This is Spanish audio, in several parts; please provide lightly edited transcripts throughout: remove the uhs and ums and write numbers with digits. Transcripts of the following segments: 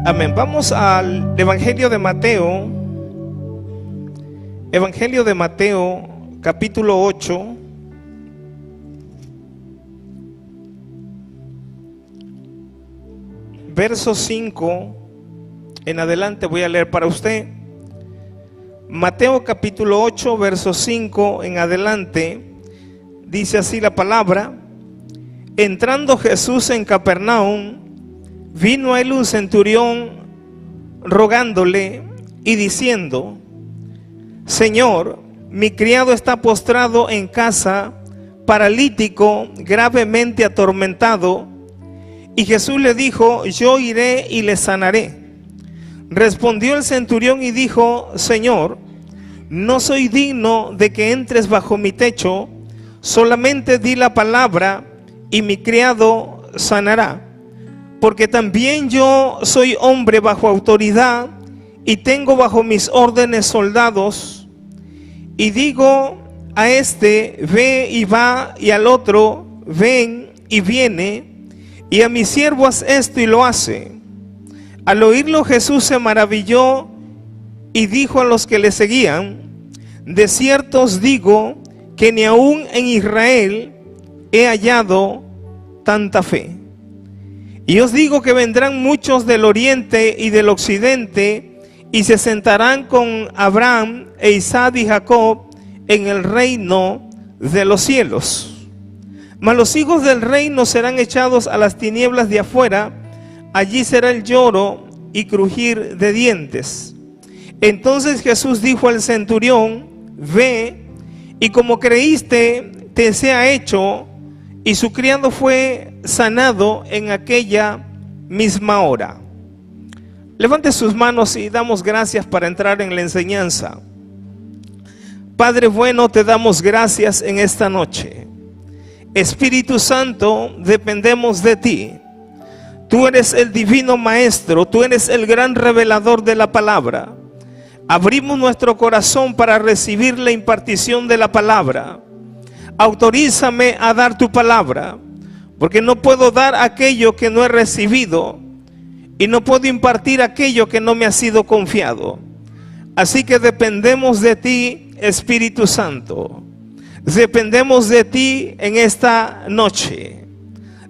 Amén. Vamos al Evangelio de Mateo. Evangelio de Mateo, capítulo 8. Verso 5 en adelante voy a leer para usted. Mateo capítulo 8, verso 5 en adelante, dice así la palabra: entrando Jesús en Capernaum, vino a él un centurión rogándole y diciendo: Señor, mi criado está postrado en casa, paralítico, gravemente atormentado. Y Jesús le dijo: yo iré y le sanaré. Respondió el centurión y dijo: Señor, no soy digno de que entres bajo mi techo, solamente di la palabra y mi criado sanará. Porque también yo soy hombre bajo autoridad y tengo bajo mis órdenes soldados. Y digo a este: ve y va, y al otro: ven y viene, y a mi siervo: haz esto, y lo hace. Al oírlo Jesús se maravilló y dijo a los que le seguían: de cierto os digo que ni aún en Israel he hallado tanta fe. Y os digo que vendrán muchos del oriente y del occidente y se sentarán con Abraham e Isaac y Jacob en el reino de los cielos. Mas los hijos del reino serán echados a las tinieblas de afuera, allí será el lloro y crujir de dientes. Entonces Jesús dijo al centurión: ve, y como creíste te sea hecho. Y su criado fue sanado en aquella misma hora. Levante sus manos y damos gracias para entrar en la enseñanza. Padre bueno, te damos gracias en esta noche. Espíritu Santo, dependemos de ti. Tú eres el divino maestro, tú eres el gran revelador de la palabra. Abrimos nuestro corazón para recibir la impartición de la palabra. Autorízame a dar tu palabra, porque no puedo dar aquello que no he recibido y no puedo impartir aquello que no me ha sido confiado. Así que dependemos de ti, Espíritu Santo. Dependemos de ti en esta noche.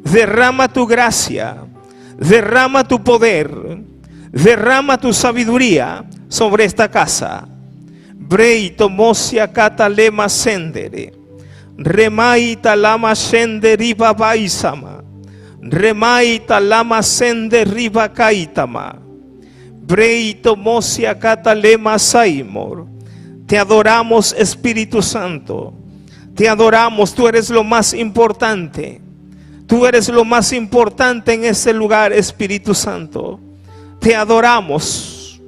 Derrama tu gracia, derrama tu poder, derrama tu sabiduría sobre esta casa. Breito mosia katalema sendere. Remaita lama sende riba baisama. Remaita lama sende riba kaitama. Breito mosia katalema saimor. Te adoramos, Espíritu Santo. Te adoramos, tú eres lo más importante. Tú eres lo más importante en este lugar, Espíritu Santo. Te adoramos.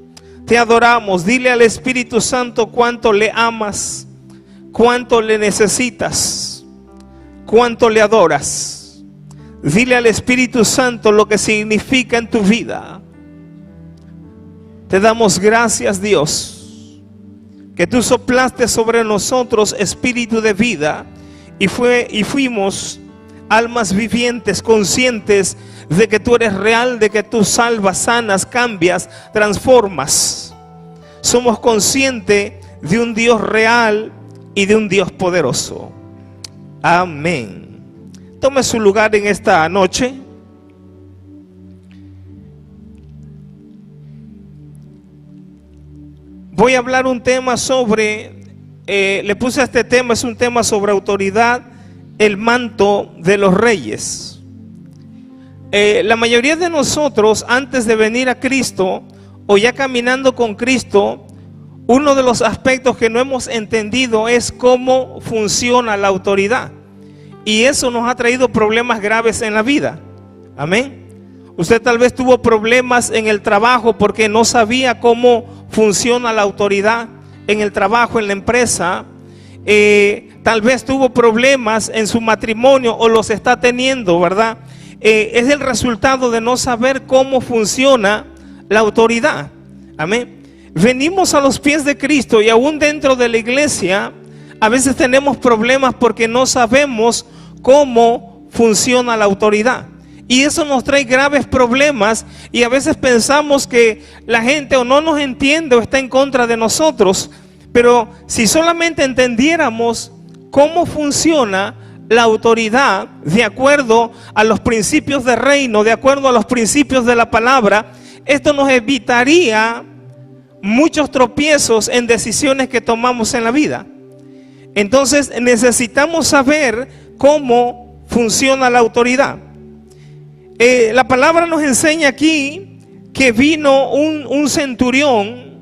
Te adoramos. Dile al Espíritu Santo cuánto le amas, cuánto le necesitas, cuánto le adoras. Dile al Espíritu Santo lo que significa en tu vida. Te damos gracias, Dios, que tú soplaste sobre nosotros espíritu de vida y fuimos almas vivientes, conscientes de que tú eres real, de que tú salvas, sanas, cambias, transformas. Somos conscientes de un Dios real y de un Dios poderoso. Amén. Tome su lugar en esta noche. Voy a hablar un tema sobre, le puse a este tema, es un tema sobre autoridad, el manto de los reyes. La mayoría de nosotros, antes de venir a Cristo o ya caminando con Cristo, uno de los aspectos que no hemos entendido es cómo funciona la autoridad. Y eso nos ha traído problemas graves en la vida. Amén. Usted tal vez tuvo problemas en el trabajo porque no sabía cómo funciona la autoridad en el trabajo, en la empresa. Tal vez tuvo problemas en su matrimonio o los está teniendo, ¿verdad? Es el resultado de no saber cómo funciona la autoridad. Amén. Venimos a los pies de Cristo y aún dentro de la iglesia a veces tenemos problemas porque no sabemos cómo funciona la autoridad. Y eso nos trae graves problemas, y a veces pensamos que la gente o no nos entiende o está en contra de nosotros. Pero si solamente entendiéramos cómo funciona la autoridad de acuerdo a los principios del reino, de acuerdo a los principios de la palabra, esto nos evitaría muchos tropiezos en decisiones que tomamos en la vida. Entonces necesitamos saber cómo funciona la autoridad. La palabra nos enseña aquí que vino un centurión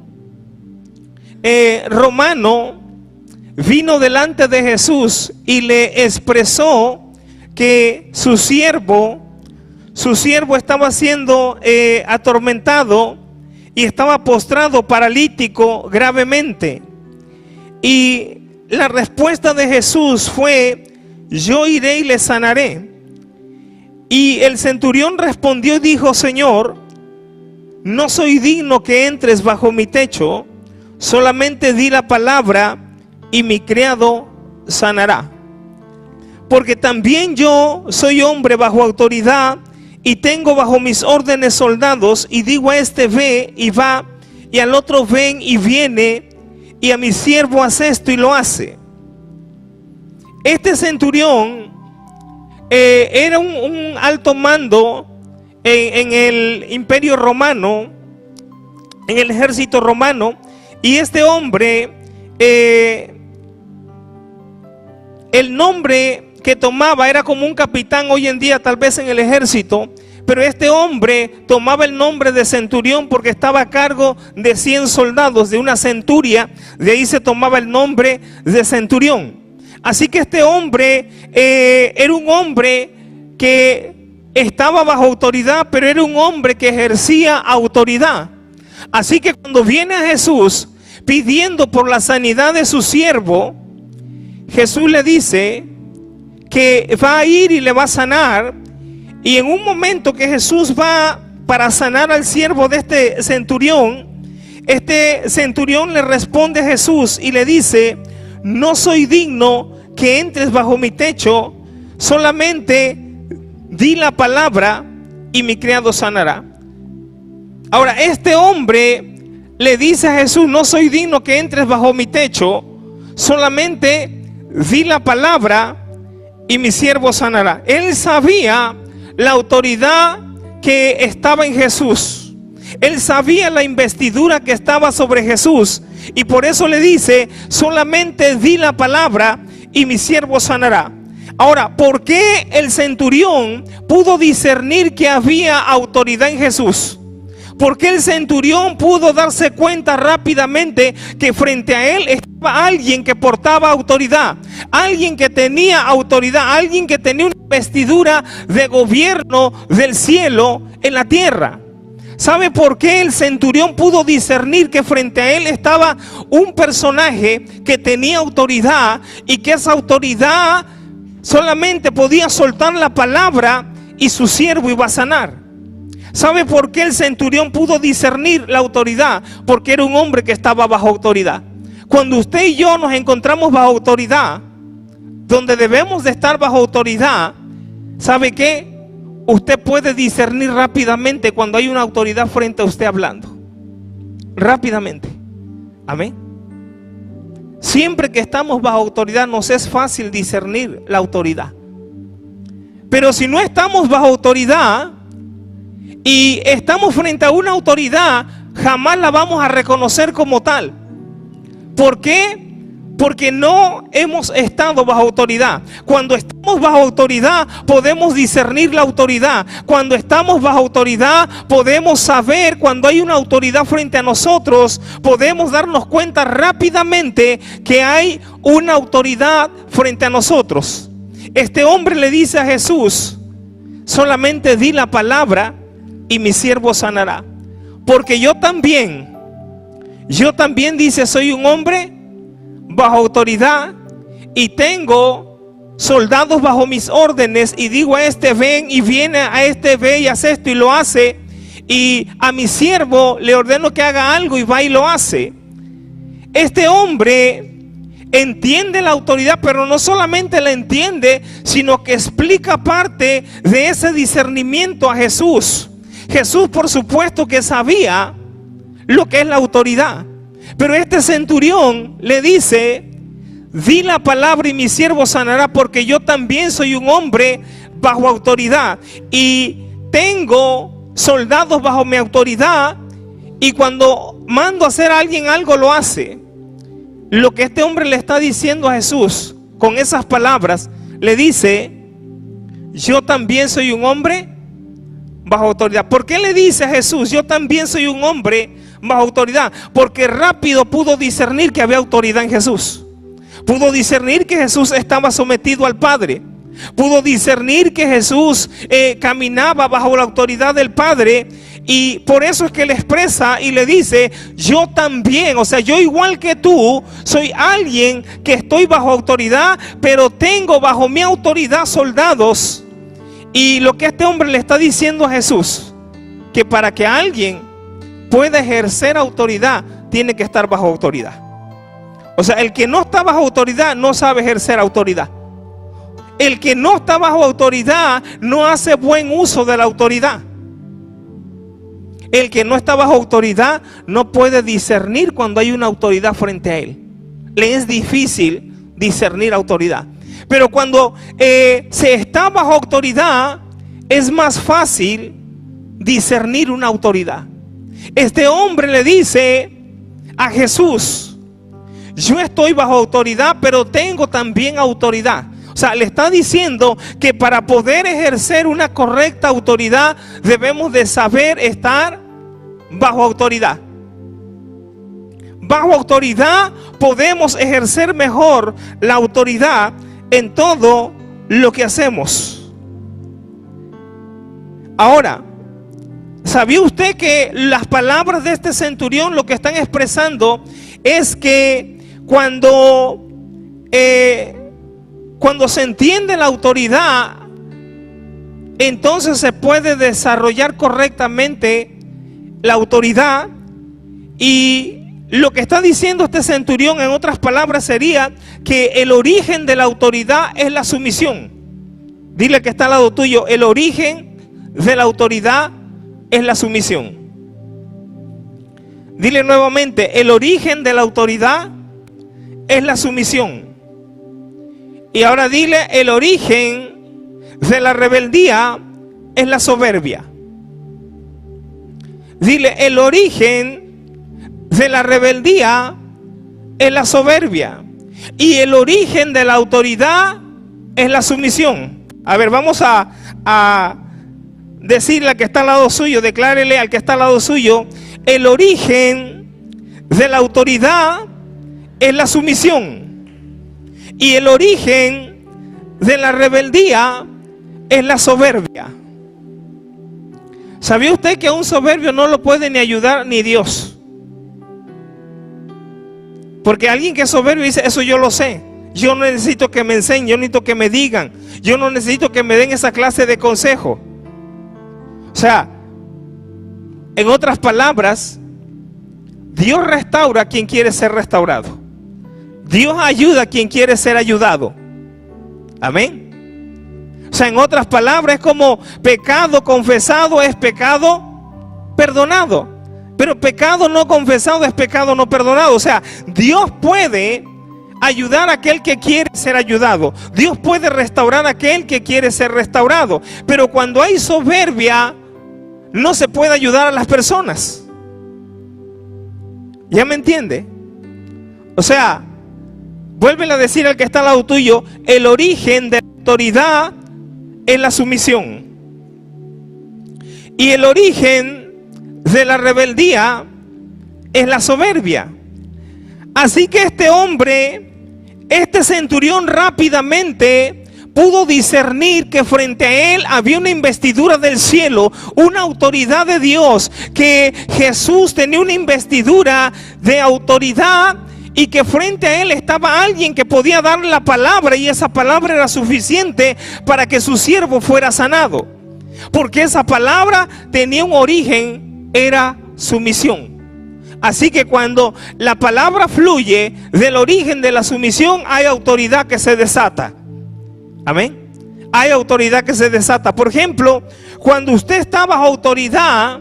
romano, vino delante de Jesús y le expresó que su siervo estaba siendo atormentado y estaba postrado, paralítico gravemente. Y la respuesta de Jesús fue: yo iré y le sanaré. Y el centurión respondió y dijo: Señor, no soy digno que entres bajo mi techo, solamente di la palabra y mi criado sanará. Porque también yo soy hombre bajo autoridad y tengo bajo mis órdenes soldados, y digo a este ve y va, y al otro ven y viene, y a mi siervo hace esto y lo hace. Este centurión era un alto mando en el imperio romano, en el ejército romano, y este hombre, el nombre que tomaba era como un capitán hoy en día tal vez en el ejército, pero este hombre tomaba el nombre de centurión porque estaba a cargo de 100 soldados, de una centuria, de ahí se tomaba el nombre de centurión. Así que este hombre era un hombre que estaba bajo autoridad, pero era un hombre que ejercía autoridad. Así que cuando viene a Jesús pidiendo por la sanidad de su siervo, Jesús le dice que va a ir y le va a sanar. Y en un momento que Jesús va para sanar al siervo de este centurión le responde a Jesús y le dice: no soy digno que entres bajo mi techo, solamente di la palabra y mi criado sanará. Ahora, este hombre le dice a Jesús: no soy digno que entres bajo mi techo, solamente di la palabra y mi siervo sanará. Él sabía la autoridad que estaba en Jesús. Él sabía la investidura que estaba sobre Jesús, y por eso le dice: solamente di la palabra y mi siervo sanará. Ahora, ¿por qué el centurión pudo discernir que había autoridad en Jesús? ¿Por qué el centurión pudo darse cuenta rápidamente que frente a él estaba alguien que portaba autoridad, alguien que tenía autoridad, alguien que tenía una investidura de gobierno del cielo en la tierra? ¿Sabe por qué el centurión pudo discernir que frente a él estaba un personaje que tenía autoridad, y que esa autoridad solamente podía soltar la palabra y su siervo iba a sanar? ¿Sabe por qué el centurión pudo discernir la autoridad? Porque era un hombre que estaba bajo autoridad. Cuando usted y yo nos encontramos bajo autoridad, donde debemos de estar bajo autoridad, ¿sabe qué? Usted puede discernir rápidamente cuando hay una autoridad frente a usted hablando. Rápidamente. Amén. Siempre que estamos bajo autoridad nos es fácil discernir la autoridad. Pero si no estamos bajo autoridad y estamos frente a una autoridad, jamás la vamos a reconocer como tal. ¿Por qué? Porque no hemos estado bajo autoridad. Cuando estamos bajo autoridad podemos discernir la autoridad. Cuando estamos bajo autoridad podemos saber cuando hay una autoridad frente a nosotros. Podemos darnos cuenta rápidamente que hay una autoridad frente a nosotros. Este hombre le dice a Jesús: solamente di la palabra y mi siervo sanará. Porque yo también dice, soy un hombre bajo autoridad y tengo soldados bajo mis órdenes, y digo a este ven y viene, a este ve y hace esto y lo hace, y a mi siervo le ordeno que haga algo y va y lo hace. Este hombre entiende la autoridad, pero no solamente la entiende, sino que explica parte de ese discernimiento a Jesús. Jesús, por supuesto, que sabía lo que es la autoridad, pero este centurión le dice: di la palabra y mi siervo sanará, porque yo también soy un hombre bajo autoridad y tengo soldados bajo mi autoridad, y cuando mando a hacer a alguien algo, lo hace. Lo que este hombre le está diciendo a Jesús con esas palabras, le dice: yo también soy un hombre bajo autoridad. ¿Por qué le dice a Jesús: yo también soy un hombre bajo autoridad? Porque rápido pudo discernir que había autoridad en Jesús. Pudo discernir que Jesús estaba sometido al Padre. Pudo discernir que Jesús caminaba bajo la autoridad del Padre. Y por eso es que le expresa y le dice: yo también, o sea, yo igual que tú, soy alguien que estoy bajo autoridad, pero tengo bajo mi autoridad soldados. Y lo que este hombre le está diciendo a Jesús, que para que alguien pueda ejercer autoridad, tiene que estar bajo autoridad. O sea, el que no está bajo autoridad no sabe ejercer autoridad. El que no está bajo autoridad no hace buen uso de la autoridad. El que no está bajo autoridad no puede discernir cuando hay una autoridad frente a él. Le es difícil discernir autoridad. Pero cuando se está bajo autoridad, es más fácil discernir una autoridad. Este hombre le dice a Jesús: yo estoy bajo autoridad, pero tengo también autoridad. O sea, le está diciendo que para poder ejercer una correcta autoridad, debemos de saber estar bajo autoridad. Bajo autoridad podemos ejercer mejor la autoridad en todo lo que hacemos. Ahora, ¿sabía usted que las palabras de este centurión lo que están expresando es que cuando se entiende la autoridad, entonces se puede desarrollar correctamente la autoridad? Y lo que está diciendo este centurión, en otras palabras, sería que el origen de la autoridad es la sumisión. Dile que está al lado tuyo: el origen de la autoridad es la sumisión. Dile nuevamente: el origen de la autoridad es la sumisión. Y ahora dile: el origen de la rebeldía es la soberbia. Dile: el origen de la rebeldía es la soberbia. Y el origen de la autoridad es la sumisión. A ver, vamos a decirle al que está al lado suyo, declárele al que está al lado suyo: el origen de la autoridad es la sumisión. Y el origen de la rebeldía es la soberbia. ¿Sabía usted que a un soberbio no lo puede ni ayudar ni Dios? Porque alguien que es soberbio dice: eso yo lo sé, yo no necesito que me enseñen, yo no necesito que me digan, yo no necesito que me den esa clase de consejo. O sea, en otras palabras, Dios restaura a quien quiere ser restaurado. Dios ayuda a quien quiere ser ayudado. Amén. O sea, en otras palabras, es como pecado confesado es pecado perdonado, pero pecado no confesado es pecado no perdonado. O sea, Dios puede ayudar a aquel que quiere ser ayudado. Dios puede restaurar a aquel que quiere ser restaurado. Pero cuando hay soberbia, no se puede ayudar a las personas. ¿Ya me entiende? O sea, vuélvele a decir al que está al lado tuyo: el origen de la autoridad es la sumisión. Y el origen de la rebeldía es la soberbia. Así que este hombre, este centurión, rápidamente pudo discernir que frente a él había una investidura del cielo, una autoridad de Dios, que Jesús tenía una investidura de autoridad y que frente a él estaba alguien que podía darle la palabra, y esa palabra era suficiente para que su siervo fuera sanado, porque esa palabra tenía un origen, era sumisión. Así que cuando la palabra fluye del origen de la sumisión, hay autoridad que se desata. Amén. Hay autoridad que se desata. Por ejemplo, cuando usted está bajo autoridad,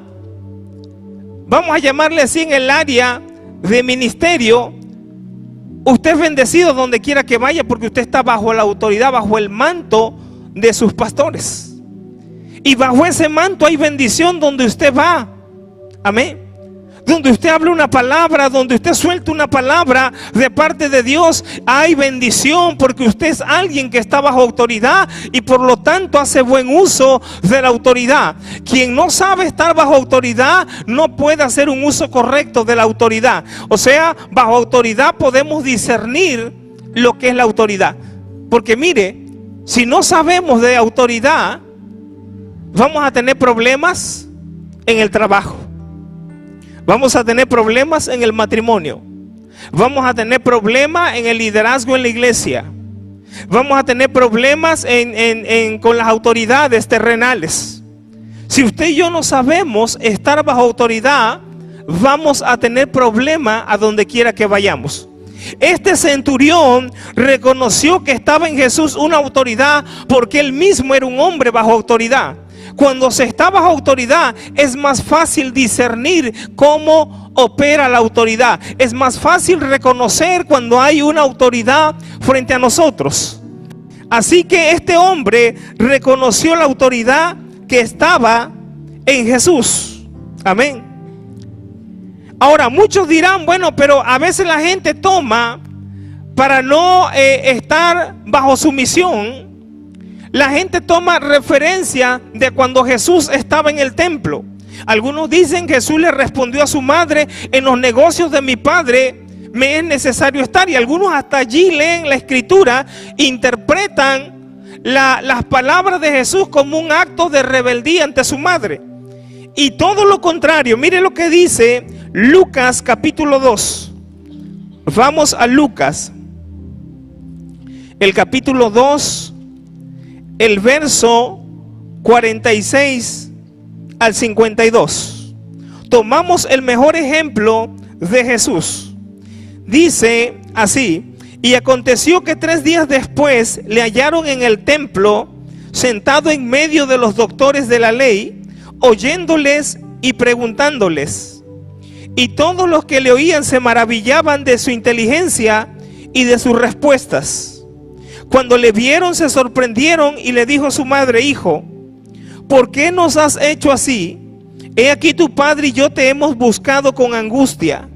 vamos a llamarle así, en el área de ministerio, usted es bendecido donde quiera que vaya, porque usted está bajo la autoridad, bajo el manto de sus pastores. Y bajo ese manto hay bendición donde usted va. Amén. Donde usted habla una palabra, donde usted suelta una palabra de parte de Dios, hay bendición, porque usted es alguien que está bajo autoridad y por lo tanto hace buen uso de la autoridad. Quien no sabe estar bajo autoridad no puede hacer un uso correcto de la autoridad. O sea, bajo autoridad podemos discernir lo que es la autoridad. Porque mire, si no sabemos de autoridad, vamos a tener problemas en el trabajo. Vamos a tener problemas en el matrimonio. Vamos a tener problemas en el liderazgo en la iglesia. Vamos a tener problemas con las autoridades terrenales. Si usted y yo no sabemos estar bajo autoridad, vamos a tener problemas a donde quiera que vayamos. Este centurión reconoció que estaba en Jesús una autoridad porque él mismo era un hombre bajo autoridad. Cuando se está bajo autoridad es más fácil discernir cómo opera la autoridad. Es más fácil reconocer cuando hay una autoridad frente a nosotros. Así que este hombre reconoció la autoridad que estaba en Jesús. Amén. Ahora muchos dirán, bueno, pero a veces la gente toma para no estar bajo sumisión. La gente toma referencia de cuando Jesús estaba en el templo. Algunos dicen que Jesús le respondió a su madre: en los negocios de mi padre me es necesario estar. Y algunos hasta allí leen la escritura, interpretan las palabras de Jesús como un acto de rebeldía ante su madre. Y todo lo contrario, mire lo que dice Lucas capítulo 2. Vamos a Lucas, el capítulo 2, el verso 46 al 52. Tomamos el mejor ejemplo de Jesús. Dice así: y aconteció que 3 días después le hallaron en el templo, sentado en medio de los doctores de la ley, oyéndoles y preguntándoles. Y todos los que le oían se maravillaban de su inteligencia y de sus respuestas. Cuando le vieron se sorprendieron y le dijo a su madre: hijo, ¿por qué nos has hecho así? He aquí tu padre y yo te hemos buscado con angustia.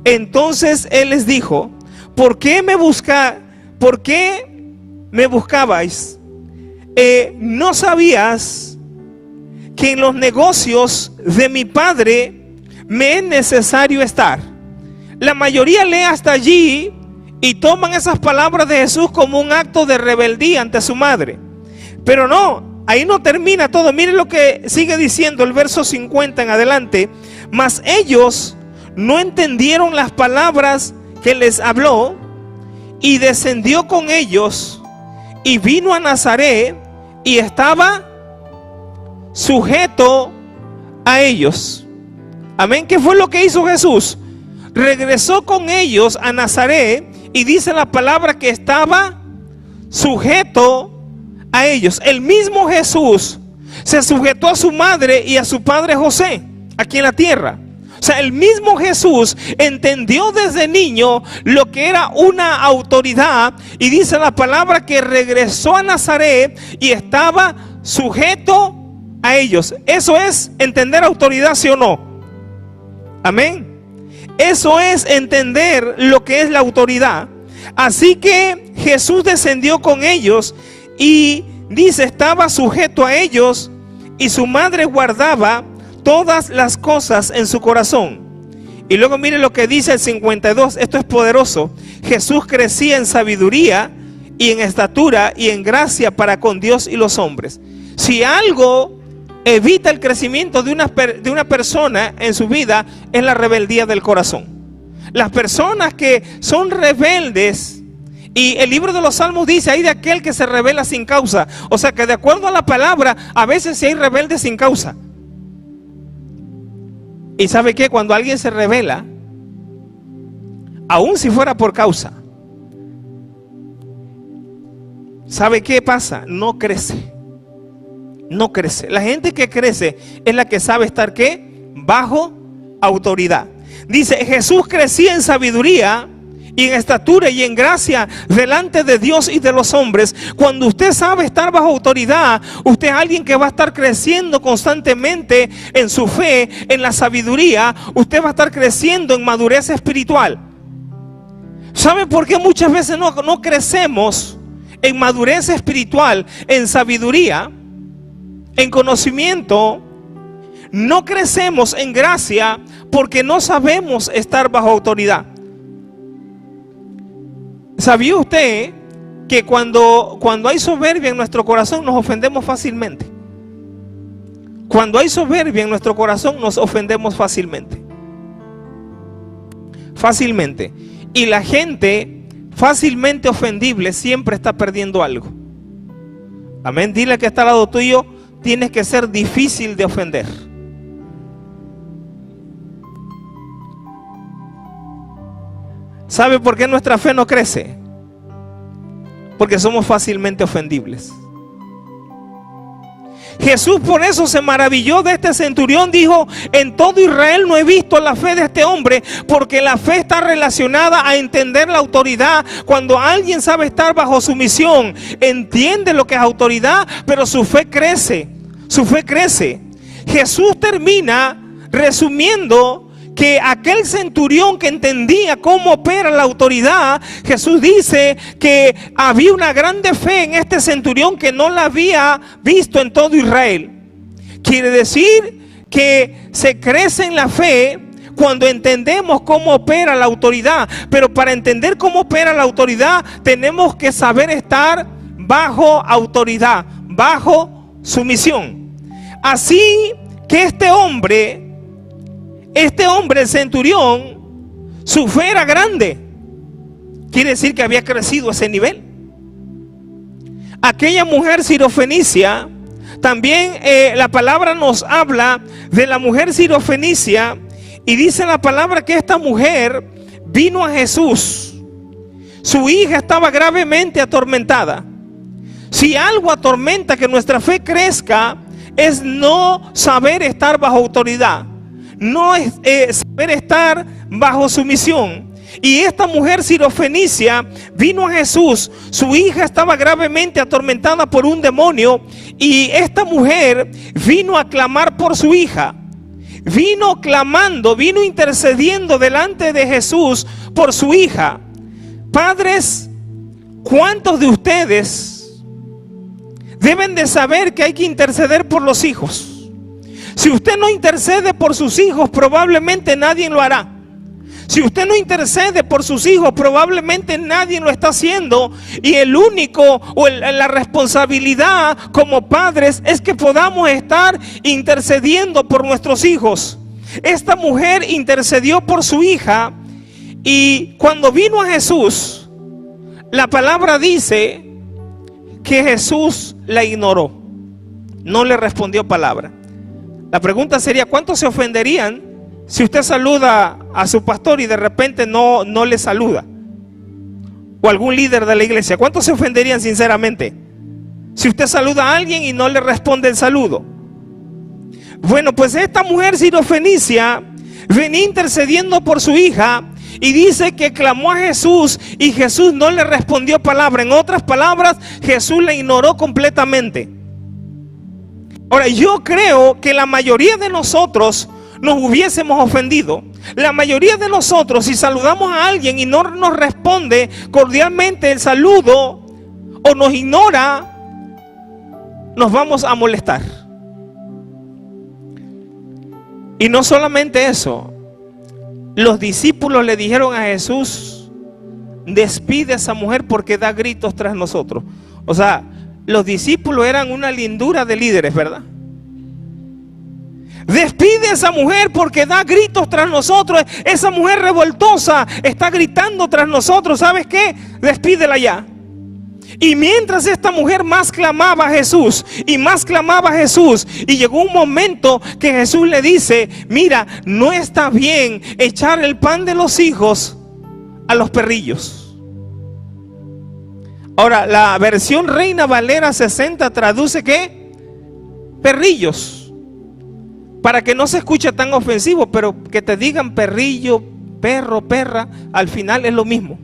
Entonces él les dijo: ¿por qué me buscabais? ¿No sabías que en los negocios de mi padre me es necesario estar? La mayoría lee hasta allí y toman esas palabras de Jesús como un acto de rebeldía ante su madre. Pero no, ahí no termina todo. Miren lo que sigue diciendo el verso 50 en adelante. Mas ellos no entendieron las palabras que les habló, y descendió con ellos y vino a Nazaret y estaba sujeto a ellos. Amén. ¿Qué fue lo que hizo Jesús? Regresó con ellos a Nazaret. Y dice la palabra que estaba sujeto a ellos. El mismo Jesús se sujetó a su madre y a su padre José aquí en la tierra. O sea, el mismo Jesús entendió desde niño lo que era una autoridad. Y dice la palabra que regresó a Nazaret y estaba sujeto a ellos. Eso es entender autoridad, ¿sí o no? Amén. Eso es entender lo que es la autoridad. Así que Jesús descendió con ellos y dice, estaba sujeto a ellos, y su madre guardaba todas las cosas en su corazón. Y luego mire lo que dice el 52, esto es poderoso. Jesús crecía en sabiduría y en estatura y en gracia para con Dios y los hombres. Si algo evita el crecimiento de una persona en su vida, es la rebeldía del corazón. Las personas que son rebeldes, y el libro de los Salmos dice, hay de aquel que se rebela sin causa. O sea que de acuerdo a la palabra, a veces sí hay rebeldes sin causa. Y ¿sabe qué? Cuando alguien se revela, aun si fuera por causa, ¿sabe qué pasa? No crece. No crece. La gente que crece es la que sabe estar ¿qué? Bajo autoridad. Dice, Jesús crecía en sabiduría y en estatura y en gracia delante de Dios y de los hombres. Cuando usted sabe estar bajo autoridad, usted es alguien que va a estar creciendo constantemente en su fe, en la sabiduría. Usted va a estar creciendo en madurez espiritual. ¿Sabe por qué muchas veces no crecemos en madurez espiritual, en sabiduría, en conocimiento? No crecemos en gracia porque no sabemos estar bajo autoridad. ¿Sabía usted que cuando hay soberbia en nuestro corazón nos ofendemos fácilmente? Cuando hay soberbia en nuestro corazón nos ofendemos fácilmente. Fácilmente. Y la gente fácilmente ofendible siempre está perdiendo algo. Amén. Dile que está al lado tuyo, tienes que ser difícil de ofender. ¿Sabe por qué nuestra fe no crece? Porque somos fácilmente ofendibles. Jesús por eso se maravilló de este centurión. Dijo, en todo Israel no he visto la fe de este hombre, porque la fe está relacionada a entender la autoridad. Cuando alguien sabe estar bajo sumisión, entiende lo que es autoridad, pero su fe crece. Su fe crece. Jesús termina resumiendo que aquel centurión que entendía cómo opera la autoridad, Jesús dice que había una grande fe en este centurión que no la había visto en todo Israel. Quiere decir que se crece en la fe cuando entendemos cómo opera la autoridad. Pero para entender cómo opera la autoridad tenemos que saber estar bajo autoridad, bajo sumisión. Así que este hombre, el centurión, su fe era grande. Quiere decir que había crecido a ese nivel. Aquella mujer sirofenicia, también la palabra nos habla de la mujer sirofenicia. Y dice la palabra que esta mujer vino a Jesús. Su hija estaba gravemente atormentada. Si algo atormenta que nuestra fe crezca, es no saber estar bajo autoridad, no es saber estar bajo sumisión. Y esta mujer sirofenicia vino a Jesús. Su hija estaba gravemente atormentada por un demonio, y esta mujer vino a clamar por su hija. Vino clamando, vino intercediendo delante de Jesús por su hija. Padres, ¿cuántos de ustedes deben de saber que hay que interceder por los hijos? Si usted no intercede por sus hijos, probablemente nadie lo hará. Si usted no intercede por sus hijos, probablemente nadie lo está haciendo. Y el único o la responsabilidad como padres es que podamos estar intercediendo por nuestros hijos. Esta mujer intercedió por su hija, y cuando vino a Jesús, la palabra dice que Jesús la ignoró, no le respondió palabra. La pregunta sería, ¿cuántos se ofenderían si usted saluda a su pastor y de repente no le saluda? O algún líder de la iglesia, ¿cuántos se ofenderían sinceramente si usted saluda a alguien y no le responde el saludo? Bueno, pues esta mujer sirofenicia venía intercediendo por su hija, y dice que clamó a Jesús y Jesús no le respondió palabra. En otras palabras, Jesús la ignoró completamente. Ahora, yo creo que la mayoría de nosotros nos hubiésemos ofendido. La mayoría de nosotros, si saludamos a alguien y no nos responde cordialmente el saludo o nos ignora, nos vamos a molestar. Y no solamente eso, los discípulos le dijeron a Jesús, despide a esa mujer porque da gritos tras nosotros. O sea, los discípulos eran una lindura de líderes, ¿verdad? Despide a esa mujer porque da gritos tras nosotros. Esa mujer revoltosa está gritando tras nosotros. ¿Sabes qué? Despídela ya. Y mientras esta mujer más clamaba a Jesús y más clamaba a Jesús, y llegó un momento que Jesús le dice: mira, no está bien echar el pan de los hijos a los perrillos. Ahora, la versión Reina Valera 60 traduce ¿qué? Perrillos, para que no se escuche tan ofensivo, pero que te digan perrillo, perro, perra, al final es lo mismo.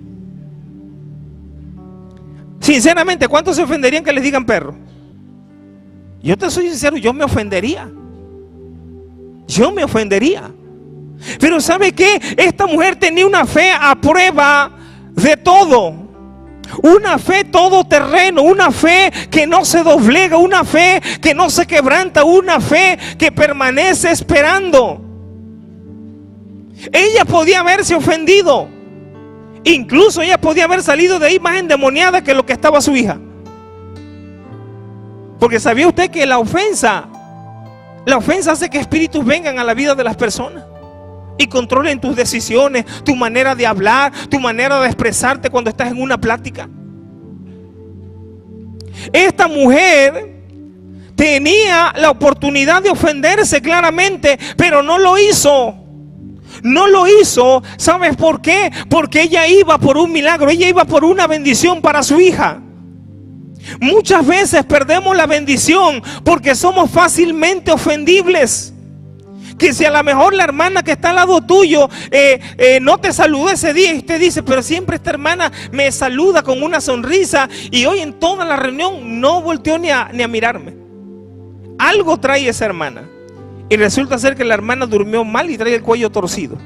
Sinceramente, ¿cuántos se ofenderían que les digan perro? Yo te soy sincero, yo me ofendería. Yo me ofendería. Pero ¿sabe qué? Esta mujer tenía una fe a prueba de todo. Una fe todoterreno, una fe que no se doblega, una fe que no se quebranta, una fe que permanece esperando. Ella podía haberse ofendido. Incluso ella podía haber salido de ahí más endemoniada que lo que estaba su hija. Porque ¿sabía usted que la ofensa hace que espíritus vengan a la vida de las personas y controlen tus decisiones, tu manera de hablar, tu manera de expresarte cuando estás en una plática? Esta mujer tenía la oportunidad de ofenderse claramente, pero no lo hizo. No lo hizo. ¿Sabes por qué? Porque ella iba por un milagro, ella iba por una bendición para su hija. Muchas veces perdemos la bendición porque somos fácilmente ofendibles. Que si a lo mejor la hermana que está al lado tuyo no te saludó ese día y usted dice: pero siempre esta hermana me saluda con una sonrisa, y hoy en toda la reunión no volteó ni a mirarme. Algo trae esa hermana. Y resulta ser que la hermana durmió mal y trae el cuello torcido.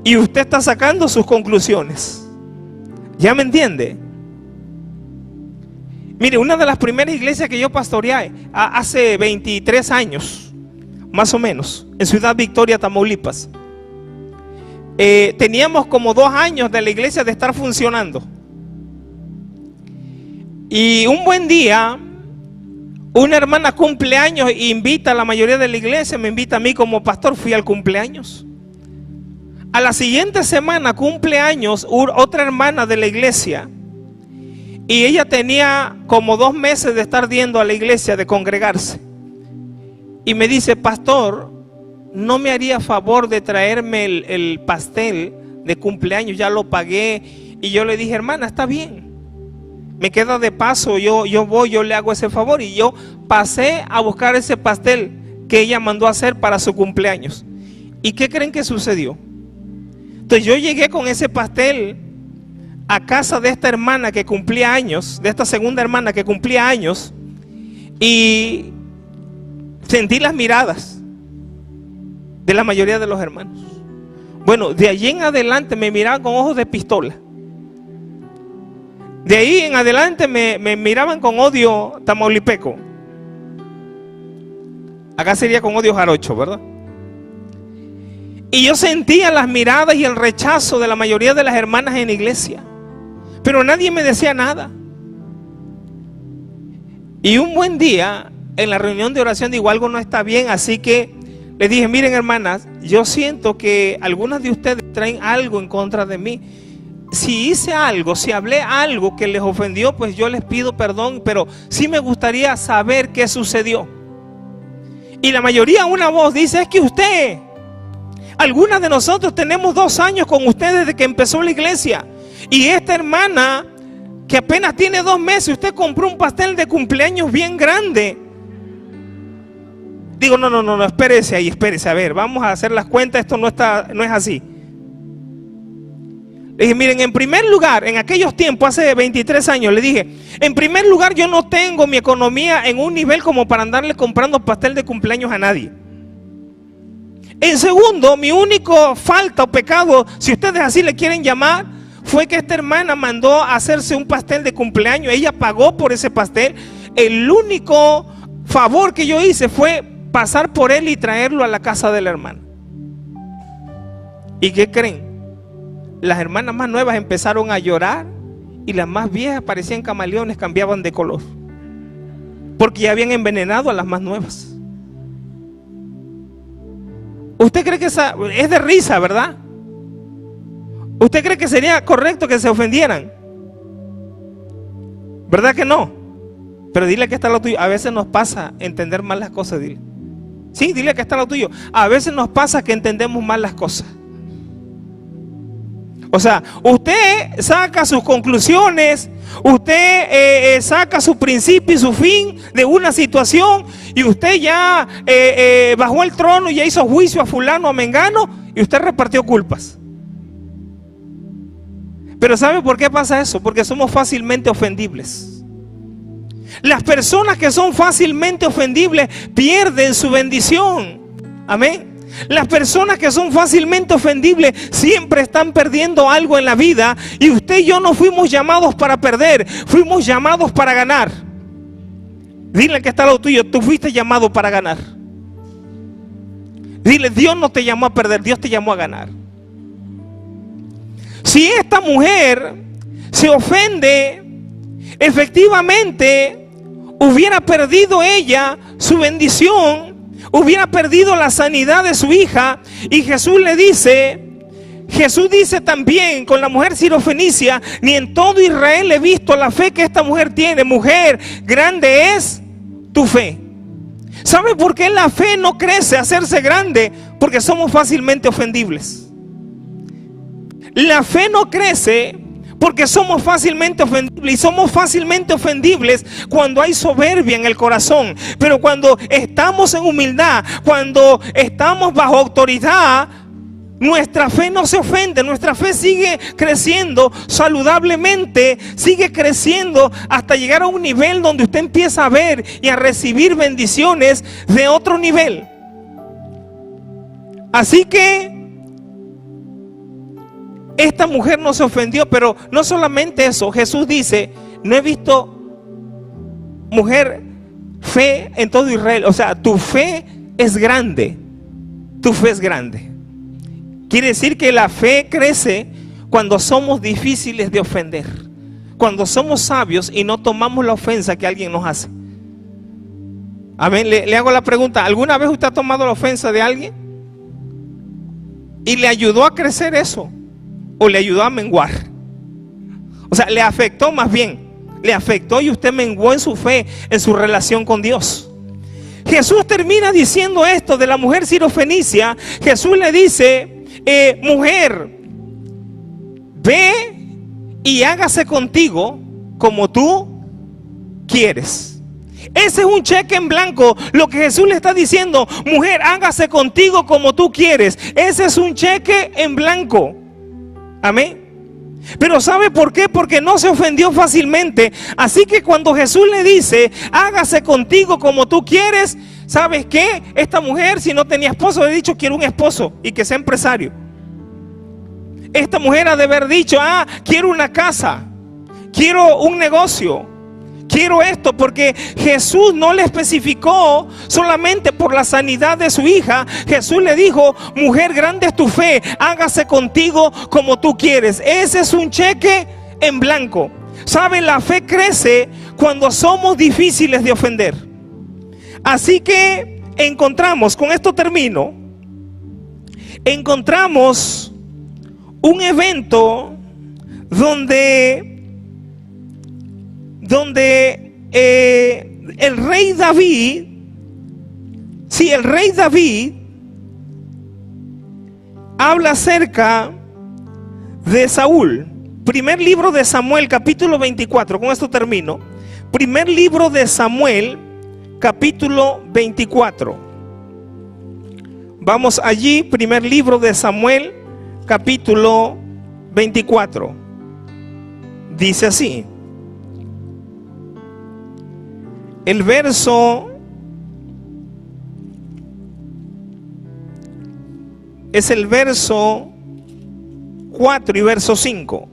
Y usted está sacando sus conclusiones. ¿Ya me entiende? Mire, una de las primeras iglesias que yo pastoreé hace 23 años, más o menos, en Ciudad Victoria, Tamaulipas. Teníamos como 2 años de la iglesia de estar funcionando. Y un buen día, una hermana cumpleaños e invita a la mayoría de la iglesia, me invita a mí como pastor, fui al cumpleaños. A la siguiente semana cumpleaños otra hermana de la iglesia, y ella tenía como 2 meses de estar yendo a la iglesia, de congregarse. Y me dice: pastor, ¿no me haría favor de traerme el pastel de cumpleaños? Ya lo pagué. Y yo le dije: hermana, está bien, me queda de paso, yo voy, yo le hago ese favor. Y yo pasé a buscar ese pastel que ella mandó a hacer para su cumpleaños. ¿Y qué creen que sucedió? Entonces yo llegué con ese pastel a casa de esta hermana que cumplía años, de esta segunda hermana que cumplía años, y sentí las miradas de la mayoría de los hermanos. Bueno, de allí en adelante me miraban con ojos de pistola. De ahí en adelante me miraban con odio tamaulipeco. Acá sería con odio jarocho, ¿verdad? Y yo sentía las miradas y el rechazo de la mayoría de las hermanas en la iglesia, pero nadie me decía nada. Y un buen día, en la reunión de oración, digo: algo no está bien. Así que les dije: miren, hermanas, yo siento que algunas de ustedes traen algo en contra de mí. Si hice algo, si hablé algo que les ofendió, pues yo les pido perdón, pero sí me gustaría saber qué sucedió. Y la mayoría, una voz dice: es que usted, algunas de nosotros tenemos 2 años con usted desde que empezó la iglesia, y esta hermana que apenas tiene 2 meses, usted compró un pastel de cumpleaños bien grande. Digo: no, espérese ahí, espérese, a ver, vamos a hacer las cuentas, esto no es así. Le dije: miren, en primer lugar, en aquellos tiempos, hace 23 años, le dije: en primer lugar, yo no tengo mi economía en un nivel como para andarle comprando pastel de cumpleaños a nadie. En segundo, mi único falta o pecado, si ustedes así le quieren llamar, fue que esta hermana mandó a hacerse un pastel de cumpleaños. Ella pagó por ese pastel. El único favor que yo hice fue pasar por él y traerlo a la casa de la hermana. ¿Y qué creen? Las hermanas más nuevas empezaron a llorar, y las más viejas parecían camaleones, cambiaban de color, porque ya habían envenenado a las más nuevas. ¿Usted cree que esa es de risa, verdad? ¿Usted cree que sería correcto que se ofendieran? ¿Verdad que no? Pero dile que está lo tuyo. A veces nos pasa entender mal las cosas, dile. Sí, dile que está lo tuyo. A veces nos pasa que entendemos mal las cosas. O sea, usted saca sus conclusiones, usted saca su principio y su fin de una situación, y usted ya bajó el trono y ya hizo juicio a fulano, a mengano, y usted repartió culpas. Pero ¿sabe por qué pasa eso? Porque somos fácilmente ofendibles. Las personas que son fácilmente ofendibles pierden su bendición. Amén. Las personas que son fácilmente ofendibles siempre están perdiendo algo en la vida, y usted y yo no fuimos llamados para perder, fuimos llamados para ganar. Dile que está lo tuyo, tú fuiste llamado para ganar. Dile, Dios no te llamó a perder, Dios te llamó a ganar. Si esta mujer se ofende, efectivamente hubiera perdido ella su bendición, hubiera perdido la sanidad de su hija. Y Jesús dice también con la mujer sirofenicia: ni en todo Israel he visto la fe que esta mujer tiene. Mujer, grande es tu fe. ¿Sabe por qué la fe no crece a hacerse grande? Porque somos fácilmente ofendibles. La fe no crece porque somos fácilmente ofendibles, y somos fácilmente ofendibles cuando hay soberbia en el corazón. Pero cuando estamos en humildad, cuando estamos bajo autoridad, nuestra fe no se ofende. Nuestra fe sigue creciendo saludablemente, sigue creciendo hasta llegar a un nivel donde usted empieza a ver y a recibir bendiciones de otro nivel. Así que esta mujer no se ofendió. Pero no solamente eso, Jesús dice: no he visto, mujer, fe en todo Israel. O sea, tu fe es grande. Tu fe es grande. Quiere decir que la fe crece cuando somos difíciles de ofender, cuando somos sabios y no tomamos la ofensa que alguien nos hace. Amén. Le hago la pregunta: ¿alguna vez usted ha tomado la ofensa de alguien y le ayudó a crecer eso, o le ayudó a menguar? O sea, le afectó, más bien le afectó, y usted menguó en su fe, en su relación con Dios. Jesús termina diciendo esto de la mujer sirofenicia. Jesús le dice: mujer, ve y hágase contigo como tú quieres. Ese es un cheque en blanco. Lo que Jesús le está diciendo: mujer, hágase contigo como tú quieres. Ese es un cheque en blanco. Amén. Pero ¿sabe por qué? Porque no se ofendió fácilmente. Así que cuando Jesús le dice: hágase contigo como tú quieres, ¿sabes qué? Esta mujer, si no tenía esposo, le ha dicho: quiero un esposo y que sea empresario. Esta mujer ha de haber dicho: quiero una casa, quiero un negocio, quiero esto. Porque Jesús no le especificó solamente por la sanidad de su hija. Jesús le dijo: mujer, grande es tu fe, hágase contigo como tú quieres. Ese es un cheque en blanco. ¿Sabe? La fe crece cuando somos difíciles de ofender. Así que encontramos, con esto termino, encontramos un evento donde el rey David, el rey David habla acerca de Saúl. Primer libro de Samuel, capítulo 24, con esto termino. Primer libro de Samuel, capítulo 24. Vamos allí, primer libro de Samuel, capítulo 24. Dice así. El verso es el verso 4 y verso 5.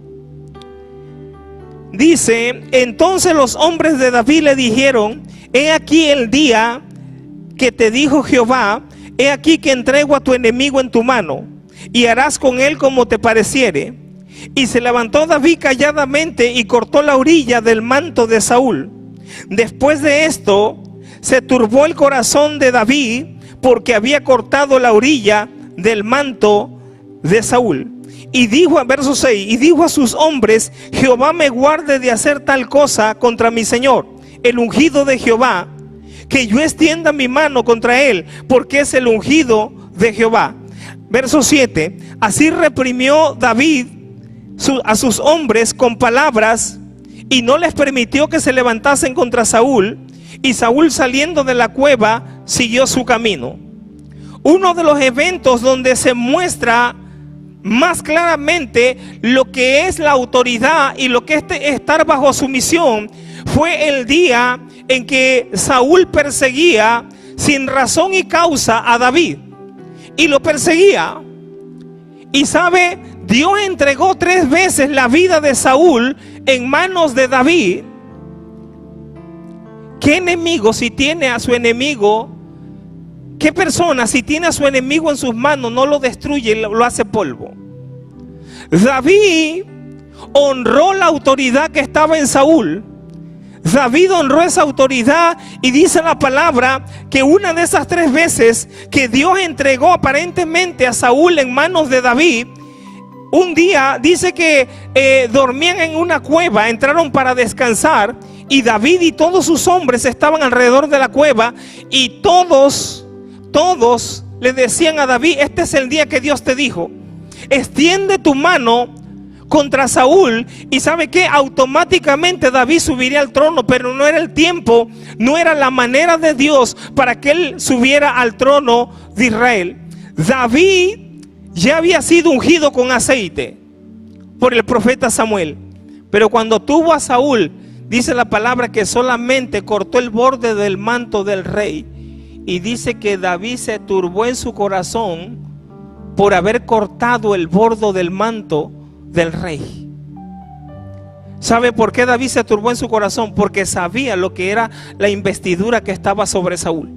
Dice: entonces los hombres de David le dijeron: he aquí el día que te dijo Jehová, he aquí que entrego a tu enemigo en tu mano, y harás con él como te pareciere. Y se levantó David calladamente y cortó la orilla del manto de Saúl. Después de esto se turbó el corazón de David, porque había cortado la orilla del manto de Saúl. Y dijo, verso 6, y dijo a sus hombres: Jehová me guarde de hacer tal cosa contra mi señor, el ungido de Jehová, que yo extienda mi mano contra él, porque es el ungido de Jehová. Verso 7, así reprimió David a sus hombres con palabras, y no les permitió que se levantasen contra Saúl. Y Saúl, saliendo de la cueva, siguió su camino. Uno de los eventos donde se muestra más claramente lo que es la autoridad y lo que es estar bajo sumisión fue el día en que Saúl perseguía sin razón y causa a David, y lo perseguía. Y sabe, Dios entregó 3 veces la vida de Saúl en manos de David. ¿Qué enemigo, si tiene a su enemigo, qué persona, si tiene a su enemigo en sus manos, no lo destruye y lo hace polvo? David honró la autoridad que estaba en Saúl. David honró esa autoridad, y dice la palabra que una de esas 3 veces que Dios entregó aparentemente a Saúl en manos de David, un día dice que dormían en una cueva, entraron para descansar, y David y todos sus hombres estaban alrededor de la cueva, y todos le decían a David: este es el día que Dios te dijo, extiende tu mano contra Saúl. Y sabe que automáticamente David subiría al trono, pero no era el tiempo, no era la manera de Dios para que él subiera al trono de Israel. David ya había sido ungido con aceite por el profeta Samuel, pero cuando tuvo a Saúl, dice la palabra que solamente cortó el borde del manto del rey, y dice que David se turbó en su corazón por haber cortado el borde del manto del rey. ¿Sabe por qué David se turbó en su corazón? Porque sabía lo que era la investidura que estaba sobre Saúl.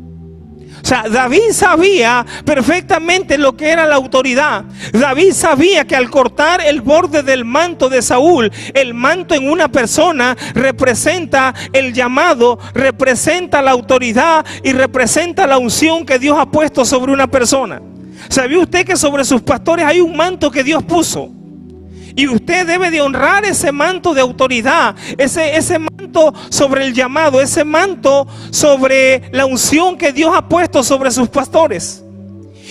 O sea, David sabía perfectamente lo que era la autoridad. David sabía que al cortar el borde del manto de Saúl, el manto en una persona representa el llamado, representa la autoridad y representa la unción que Dios ha puesto sobre una persona. ¿Sabía usted que sobre sus pastores hay un manto que Dios puso? Y usted debe de honrar ese manto de autoridad, ese manto sobre el llamado, ese manto sobre la unción que Dios ha puesto sobre sus pastores.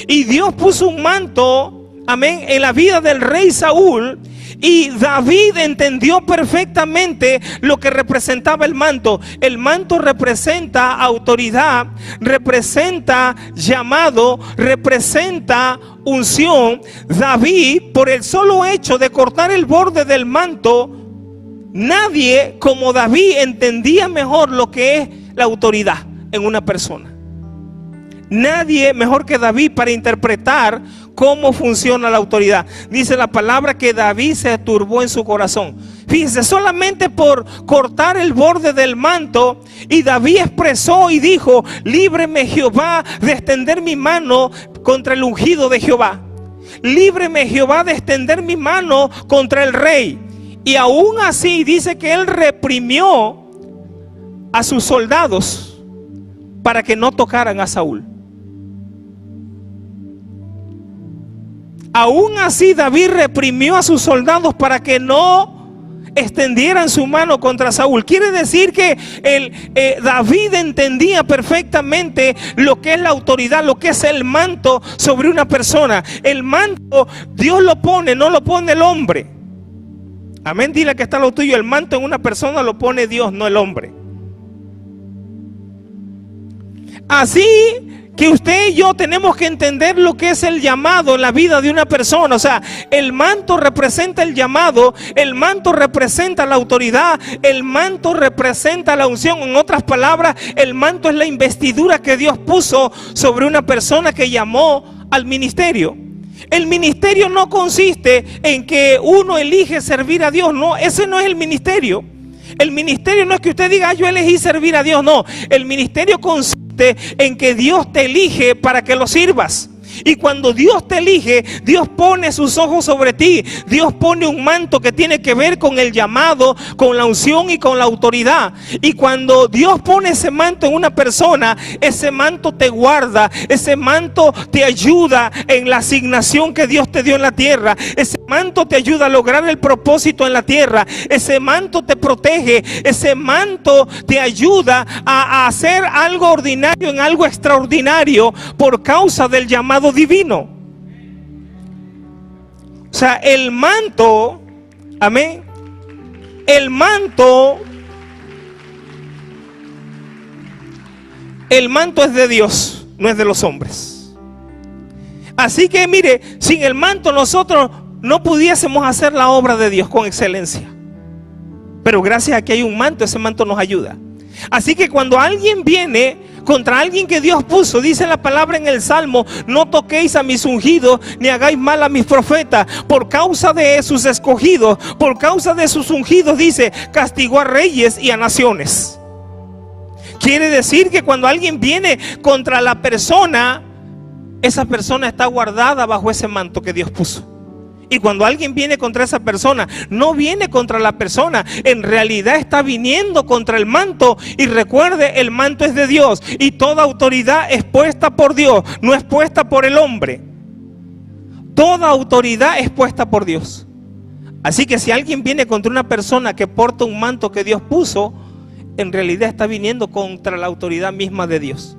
Y Dios puso un manto, amén, en la vida del rey Saúl. Y David entendió perfectamente lo que representaba el manto. El manto representa autoridad, representa llamado, representa unción. David, por el solo hecho de cortar el borde del manto, nadie como David entendía mejor lo que es la autoridad en una persona. Nadie mejor que David para interpretar cómo funciona la autoridad. Dice la palabra que David se turbó en su corazón. Fíjese, solamente por cortar el borde del manto, y David expresó y dijo: líbreme Jehová de extender mi mano contra el ungido de Jehová. Líbreme Jehová de extender mi mano contra el rey. Y aún así dice que él reprimió a sus soldados para que no tocaran a Saúl. Aún así David reprimió a sus soldados para que no extendieran su mano contra Saúl. Quiere decir que David entendía perfectamente lo que es la autoridad, lo que es el manto sobre una persona. El manto Dios lo pone, no lo pone el hombre. Amén, dile que está lo tuyo. El manto en una persona lo pone Dios, no el hombre. Así que usted y yo tenemos que entender lo que es el llamado en la vida de una persona. O sea, el manto representa el llamado, el manto representa la autoridad, el manto representa la unción. En otras palabras, el manto es la investidura que Dios puso sobre una persona que llamó al ministerio. El ministerio no consiste en que uno elige servir a Dios, no, ese no es el ministerio. El ministerio no es que usted diga: yo elegí servir a Dios, no. El ministerio consiste en que Dios te elige para que lo sirvas. Y cuando Dios te elige, Dios pone sus ojos sobre ti. Dios pone un manto que tiene que ver con el llamado, con la unción y con la autoridad. Y cuando Dios pone ese manto en una persona, ese manto te guarda, ese manto te ayuda en la asignación que Dios te dio en la tierra. Ese manto te ayuda a lograr el propósito en la tierra. Ese manto te protege. Ese manto te ayuda a hacer algo ordinario en algo extraordinario por causa del llamado divino. O sea, el manto, amén, el manto es de Dios, no es de los hombres. Así que mire, sin el manto nosotros no pudiésemos hacer la obra de Dios con excelencia, pero gracias a que hay un manto, ese manto nos ayuda. Así que cuando alguien viene contra alguien que Dios puso, dice la palabra en el Salmo: no toquéis a mis ungidos, ni hagáis mal a mis profetas. Por causa de sus escogidos, por causa de sus ungidos, dice, castigó a reyes y a naciones. Quiere decir que cuando alguien viene contra la persona, esa persona está guardada bajo ese manto que Dios puso. Y cuando alguien viene contra esa persona, no viene contra la persona, en realidad está viniendo contra el manto. Y recuerde, el manto es de Dios y toda autoridad es puesta por Dios, no es puesta por el hombre. Toda autoridad es puesta por Dios. Así que si alguien viene contra una persona que porta un manto que Dios puso, en realidad está viniendo contra la autoridad misma de Dios.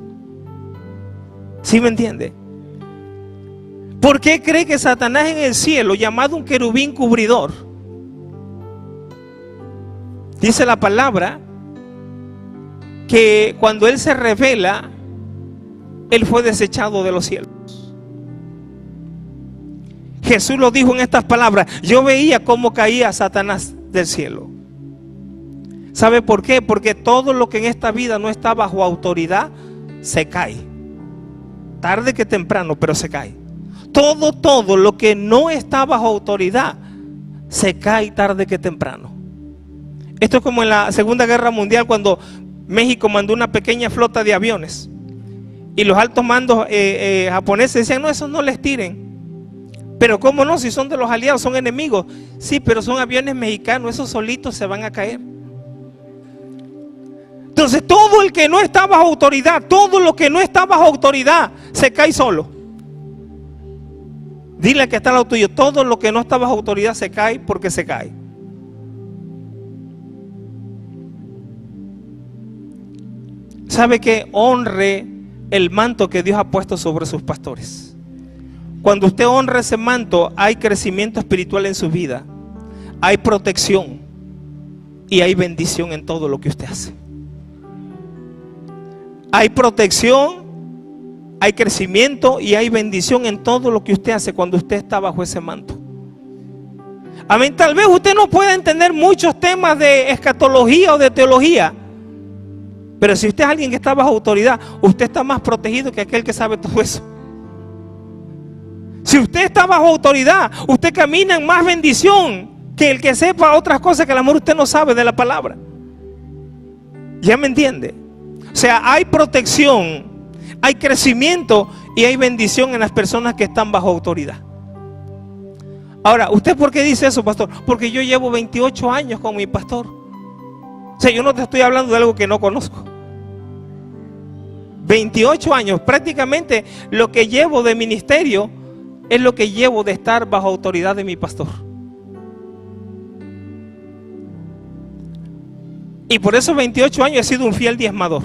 ¿Sí me entiende? ¿Por qué cree que Satanás en el cielo, llamado un querubín cubridor, dice la palabra que cuando él se revela, él fue desechado de los cielos? Jesús lo dijo en estas palabras: yo veía cómo caía Satanás del cielo. ¿Sabe por qué? Porque todo lo que en esta vida no está bajo autoridad se cae, tarde que temprano, pero se cae. Todo lo que no está bajo autoridad se cae tarde que temprano. Esto es como en la Segunda Guerra Mundial, cuando México mandó una pequeña flota de aviones y los altos mandos japoneses decían: no, esos no les tiren. Pero cómo no, si son de los aliados, son enemigos. Sí, pero son aviones mexicanos, esos solitos se van a caer. Entonces todo el que no está bajo autoridad, todo lo que no está bajo autoridad se cae solo. Dile que está al lado tuyo: todo lo que no está bajo autoridad se cae porque se cae. ¿Sabe qué? Honre el manto que Dios ha puesto sobre sus pastores. Cuando usted honra ese manto, hay crecimiento espiritual en su vida, hay protección y hay bendición en todo lo que usted hace. Hay protección, hay crecimiento y hay bendición en todo lo que usted hace cuando usted está bajo ese manto. Amén. Tal vez usted no pueda entender muchos temas de escatología o de teología, pero si usted es alguien que está bajo autoridad, usted está más protegido que aquel que sabe todo eso. Si usted está bajo autoridad, usted camina en más bendición que el que sepa otras cosas que a lo mejor usted no sabe de la palabra. ¿Ya me entiende? O sea, hay protección, hay crecimiento y hay bendición en las personas que están bajo autoridad. Ahora, ¿usted por qué dice eso, pastor? Porque yo llevo 28 años con mi pastor. O sea, yo no te estoy hablando de algo que no conozco. 28 años, prácticamente lo que llevo de ministerio es lo que llevo de estar bajo autoridad de mi pastor. Y por esos 28 años he sido un fiel diezmador.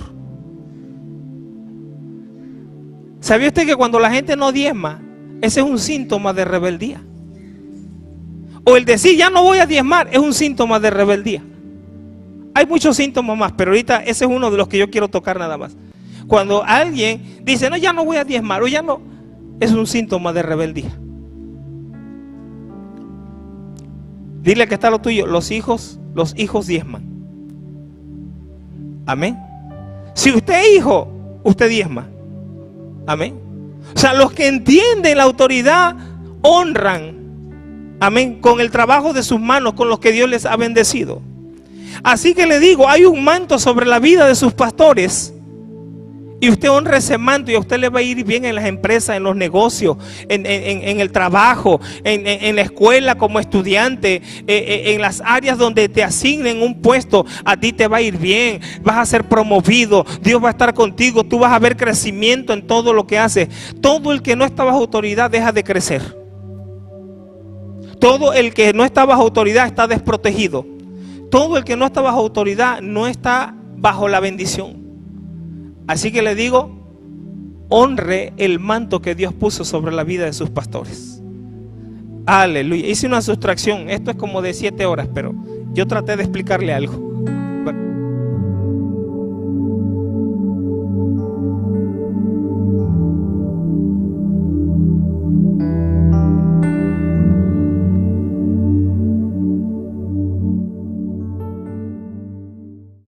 ¿Sabía usted que cuando la gente no diezma, ese es un síntoma de rebeldía? O el decir ya no voy a diezmar es un síntoma de rebeldía. Hay muchos síntomas más, pero ahorita ese es uno de los que yo quiero tocar nada más. Cuando alguien dice no, ya no voy a diezmar o ya no, es un síntoma de rebeldía. Dile que está lo tuyo: los hijos diezman. Amén. Si usted es hijo, usted diezma. Amén. O sea, los que entienden la autoridad honran, amén, con el trabajo de sus manos, con los que Dios les ha bendecido. Así que le digo, hay un manto sobre la vida de sus pastores Y usted honra ese manto y a usted le va a ir bien en las empresas, en los negocios, en el trabajo, en la escuela como estudiante, en las áreas donde te asignen un puesto, a ti te va a ir bien, vas a ser promovido, Dios va a estar contigo, tú vas a ver crecimiento en todo lo que haces. Todo el que no está bajo autoridad deja de crecer. Todo el que no está bajo autoridad está desprotegido. Todo el que no está bajo autoridad no está bajo la bendición. Así que le digo, honre el manto que Dios puso sobre la vida de sus pastores. Aleluya. Hice una sustracción, esto es como de 7 horas, pero yo traté de explicarle algo.